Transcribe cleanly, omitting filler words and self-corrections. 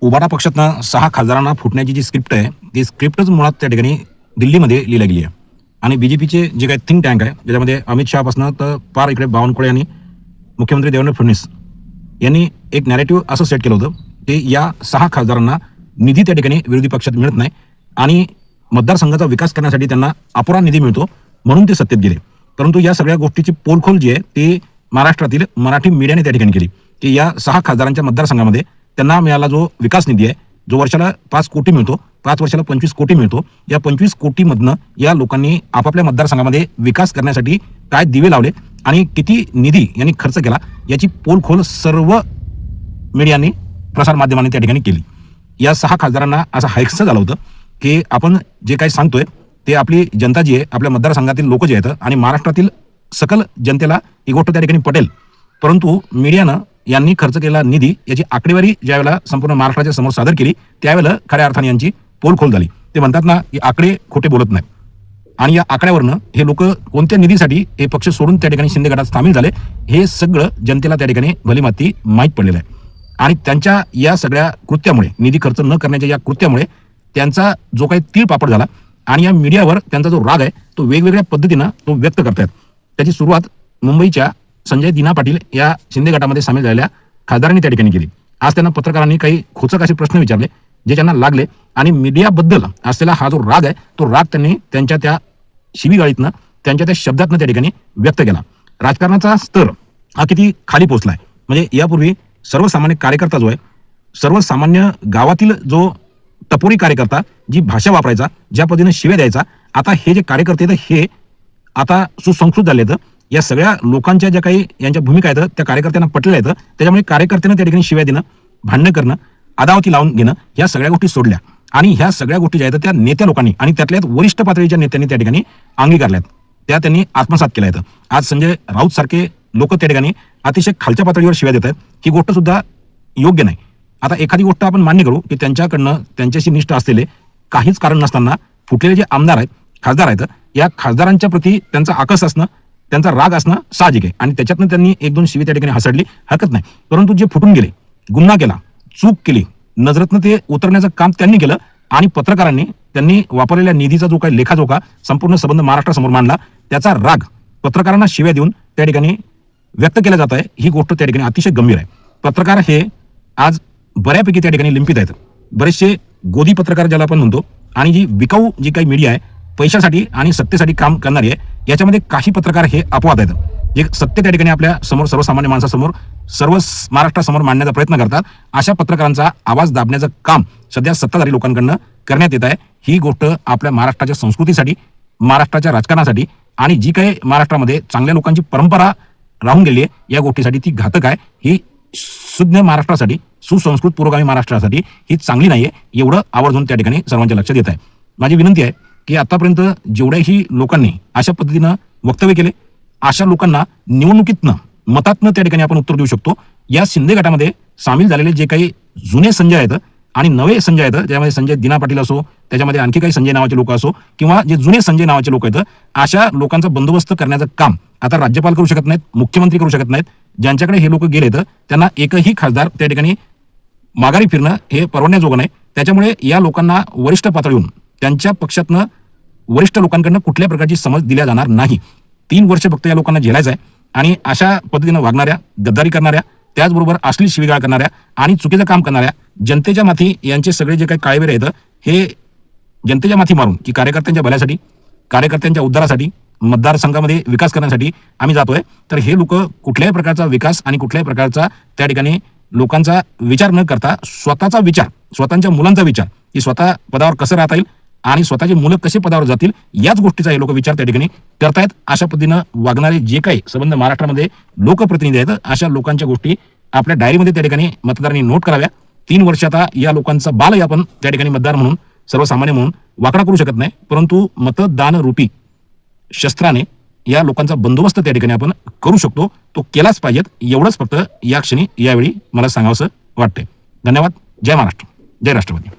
उबाटा पक्षातनं 6 खासदारांना फुटण्याची जी स्क्रिप्ट आहे, ती स्क्रिप्टच मुळात त्या ठिकाणी दिल्लीमध्ये लिहिली गेली आहे. आणि बीजेपीचे जे काही थिंक टँक आहे, ज्याच्यामध्ये अमित शहापासून तर पार इकडे बावनकुळे यांनी मुख्यमंत्री देवेंद्र फडणवीस यांनी एक नॅरेटिव्ह असं सेट केलं होतं की या 6 खासदारांना निधी त्या ठिकाणी विरोधी पक्षात मिळत नाही आणि मतदारसंघाचा विकास करण्यासाठी त्यांना अपुरा निधी मिळतो, म्हणून ते सत्तेत गेले. परंतु या सगळ्या गोष्टीची पोलखोल जी आहे ती महाराष्ट्रातील मराठी मीडियाने त्या ठिकाणी केली की या 6 खासदारांच्या मतदारसंघामध्ये त्यांना मिळाला जो विकास निधी आहे, जो वर्षाला 5 कोटी मिळतो, 5 वर्षाला 25 कोटी मिळतो, या 25 कोटीमधनं या लोकांनी आपापल्या मतदारसंघामध्ये विकास करण्यासाठी काय दिवे लावले आणि किती निधी यांनी खर्च केला याची पोलखोल सर्व मीडियाने प्रसारमाध्यमांनी त्या ठिकाणी केली. या 6 खासदारांना असं हायक्स झालं होतं की आपण जे काही सांगतोय ते आपली जनता जी आहे, आपल्या मतदारसंघातील लोक जे आहेत आणि महाराष्ट्रातील सकल जनतेला ही गोष्ट त्या ठिकाणी पटेल. परंतु मीडियानं यांनी खर्च केलेला निधी याची आकडेवारी ज्यावेळेला संपूर्ण महाराष्ट्राच्या समोर सादर केली त्यावेळेला खऱ्या अर्थाने यांची पोलखोल झाली. ते म्हणतात ना की आकडे खोटे बोलत नाहीत आणि या आकड्यावरनं हे लोक कोणत्या निधीसाठी हे पक्ष सोडून त्या ठिकाणी शिंदे गटात सामील झाले हे सगळं जनतेला त्या ठिकाणी भलीमाती माहीत पडलेलं आहे. आणि त्यांच्या या सगळ्या कृत्यामुळे, निधी खर्च न करण्याच्या या कृत्यामुळे त्यांचा जो काही तीळपापड झाला आणि या मीडियावर त्यांचा जो राग आहे तो वेगवेगळ्या पद्धतीनं तो व्यक्त करतायत. त्याची सुरुवात मुंबईच्या संजय दिना पाटील या शिंदे गटामध्ये सामील झालेल्या खासदारांनी त्या ठिकाणी केली. आज त्यांना पत्रकारांनी काही खोचक असे प्रश्न विचारले जे त्यांना लागले आणि मीडियाबद्दल असलेला हा जो राग आहे तो राग त्यांनी त्यांच्या त्या शिवीगाळीतनं, त्यांच्या त्या शब्दातनं त्या ठिकाणी व्यक्त केला. राजकारणाचा स्तर हा किती खाली पोहोचलाय. म्हणजे यापूर्वी सर्वसामान्य कार्यकर्ता जो आहे, सर्वसामान्य गावातील जो टपोरी कार्यकर्ता जी भाषा वापरायचा, ज्या पद्धतीने शिव्या द्यायचा, आता हे जे कार्यकर्ते आहेत हे आता सुसंस्कृत झाले आहेत. या सगळ्या लोकांच्या ज्या काही यांच्या भूमिका आहेत त्या कार्यकर्त्यांना पटलेल्या आहेत. त्याच्यामुळे कार्यकर्त्यांना त्या ठिकाणी शिव्या देणं, भांडणं करणं, अदावती लावून घेणं या सगळ्या गोष्टी सोडल्या आणि ह्या सगळ्या गोष्टी ज्या आहेत त्या नेत्या लोकांनी आणि त्यातल्यात वरिष्ठ पातळीच्या नेत्यांनी त्या ठिकाणी अंगीकारल्यात, त्या त्यांनी आत्मसात केल्या आहेत. आज संजय राऊत सारखे लोक त्या ठिकाणी अतिशय खालच्या पातळीवर शिव्या देत आहेत. ही गोष्ट सुद्धा योग्य नाही. आता एखादी गोष्ट आपण मान्य करू की त्यांच्याकडनं त्यांच्याशी निष्ठ असलेले काहीच कारण नसताना फुटलेले जे आमदार आहेत, खासदार आहेत, या खासदारांच्या प्रती त्यांचा आकस असणं, त्यांचा राग असणं साहजिक आहे आणि त्याच्यातनं त्यांनी 1-2 शिवी त्या ठिकाणी हसडली, हरकत नाही. परंतु जे फुटून गेले, गुन्हा केला, चूक केली, नजरेतनं ते उतरण्याचं काम त्यांनी केलं आणि पत्रकारांनी त्यांनी वापरलेल्या निधीचा जो काही लेखाजोखा संपूर्ण संबंध महाराष्ट्रासमोर मांडला, त्याचा राग पत्रकारांना शिव्या देऊन त्या ठिकाणी व्यक्त केला जात आहे. ही गोष्ट त्या ठिकाणी अतिशय गंभीर आहे. पत्रकार हे आज बऱ्यापैकी त्या ठिकाणी लिंपित आहेत. बरेचसे गोदी पत्रकार ज्याला आपण म्हणतो आणि जी विकाऊ जी काही मीडिया आहे, पैशासाठी आणि सत्तेसाठी काम करणारी आहे, याच्यामध्ये काही पत्रकार हे अपवाद आहेत जे सत्य त्या ठिकाणी आपल्या समोर, सर्वसामान्य माणसासमोर, सर्व महाराष्ट्रासमोर मांडण्याचा प्रयत्न करतात. अशा पत्रकारांचा आवाज दाबण्याचं काम सध्या सत्ताधारी लोकांकडनं करण्यात येत आहे. ही गोष्ट आपल्या महाराष्ट्राच्या संस्कृतीसाठी, महाराष्ट्राच्या राजकारणासाठी आणि जी काही महाराष्ट्रामध्ये चांगल्या लोकांची परंपरा राहून गेली आहे या गोष्टीसाठी ती घातक आहे. ही शुद्ध महाराष्ट्रासाठी, सुसंस्कृत पुरोगामी महाराष्ट्रासाठी ही चांगली नाहीये, एवढं आवर्जून त्या ठिकाणी सर्वांच्या लक्षात येत आहे. माझी विनंती आहे की आतापर्यंत जेवढ्याही लोकांनी अशा पद्धतीनं वक्तव्य केले, अशा लोकांना निवडणुकीतनं, मतातनं त्या ठिकाणी आपण उत्तर देऊ शकतो. या शिंदे गटामध्ये सामील झालेले जे काही जुने संजय आहेत आणि नवे संजय आहेत, त्यामध्ये संजय दिना पाटील असो, त्याच्यामध्ये आणखी काही संजय नावाचे लोक असो किंवा जे जुने संजय नावाचे लोक आहेत, अशा लोकांचा बंदोबस्त करण्याचं काम आता राज्यपाल करू शकत नाहीत, मुख्यमंत्री करू शकत नाहीत. ज्यांच्याकडे हे लोक गेलेत त्यांना एकही खासदार त्या ठिकाणी माघारी फिरणं हे परवडण्याजोगं नाही. त्याच्यामुळे या लोकांना वरिष्ठ पातळीवरून त्यांच्या पक्षातनं वरिष्ठ लोकांकडनं कुठल्या प्रकारची समज दिल्या जाणार नाही. 3 वर्ष फक्त या लोकांना झेलायचं आहे आणि अशा पद्धतीनं वागणाऱ्या, गद्दारी करणाऱ्या, त्याचबरोबर अश्लील शिवीगाळ करणाऱ्या आणि चुकीचं काम करणाऱ्या जनतेच्या माथी यांचे सगळे जे काही काळेबेरे आहेत हे जनतेच्या माथी मारून की कार्यकर्त्यांच्या भल्यासाठी, कार्यकर्त्यांच्या उद्धारासाठी, मतदारसंघामध्ये विकास करण्यासाठी आम्ही जातोय, तर हे लोक कुठल्याही प्रकारचा विकास आणि कुठल्याही प्रकारचा त्या ठिकाणी लोकांचा विचार न करता स्वतःचा विचार, स्वतःच्या मुलांचा विचार की स्वतः पदावर कसं राहता येईल आणि स्वतःची मुलं कसे पदावर जातील याच गोष्टीचा हे लोक विचार त्या ठिकाणी करतायत. अशा पद्धतीनं वागणारे जे काही संबंध महाराष्ट्रामध्ये लोकप्रतिनिधी आहेत, अशा लोकांच्या गोष्टी आपल्या डायरीमध्ये त्या ठिकाणी मतदारांनी नोट कराव्या. 3 वर्ष आता या लोकांचा बालही आपण त्या ठिकाणी मतदार म्हणून, सर्वसामान्य म्हणून वाकडा करू शकत नाही, परंतु मतदान रूपी शस्त्राने या लोकांचा बंदोबस्त त्या ठिकाणी आपण करू शकतो. तो केलाच पाहिजेत. एवढंच फक्त या क्षणी, यावेळी मला सांगावंसं वाटतंय. धन्यवाद. जय महाराष्ट्र, जय राष्ट्रपती.